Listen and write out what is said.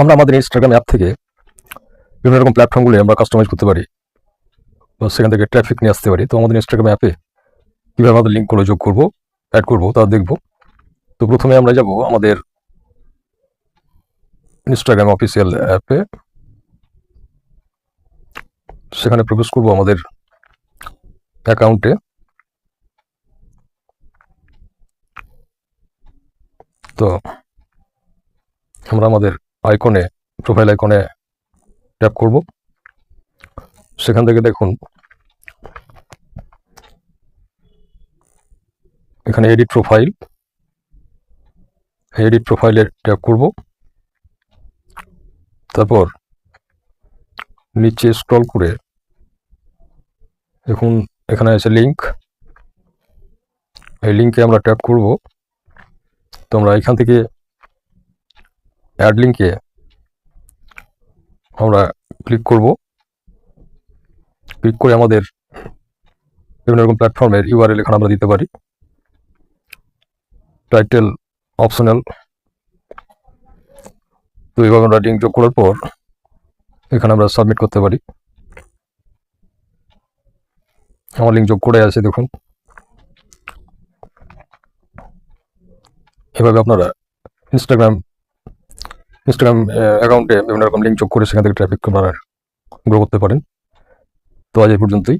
আমরা আমাদের Instagram app থেকে বিভিন্ন রকম প্ল্যাটফর্মগুলো আমরা কাস্টমাইজ করতে পারি বা সেখান থেকে ট্রাফিক নিয়ে আসতে পারি। তো আমাদের ইনস্টাগ্রাম অ্যাপে কীভাবে আমাদের লিঙ্কগুলো যোগ করবো, অ্যাড করবো, তা দেখব। তো প্রথমে আমরা যাব আমাদের ইনস্টাগ্রাম অফিসিয়াল অ্যাপে। সেখানে প্রবেশ করব আমাদের অ্যাকাউন্টে। তো আমরা আমাদের আইকনে, প্রোফাইল আইকনে ট্যাপ করব। সেখান থেকে দেখুন এখানে এডিট প্রোফাইল, এডিট প্রোফাইলে ট্যাপ করব। তারপর নিচে স্ক্রল করে দেখুন এখানে আছে লিঙ্ক, এই লিঙ্কে আমরা ট্যাপ করব। তো আমরা এখান থেকে অ্যাড লিঙ্কে আমরা ক্লিক করব। ক্লিক করে আমাদের বিভিন্ন রকম প্ল্যাটফর্মের ইউআরএল এখানে আমরা দিতে পারি। Title optional. তো এইভাবে আমরা লিঙ্ক যোগ করার পর এখানে আমরা সাবমিট করতে পারি। আমার লিঙ্ক যোগ করে আছে দেখুন। এভাবে আপনারা ইনস্টাগ্রাম অ্যাকাউন্টে বিভিন্ন রকম লিঙ্ক যোগ করে সেখান থেকে ট্রাফিক গ্রো করতে পারেন। তো আজ এই পর্যন্তই।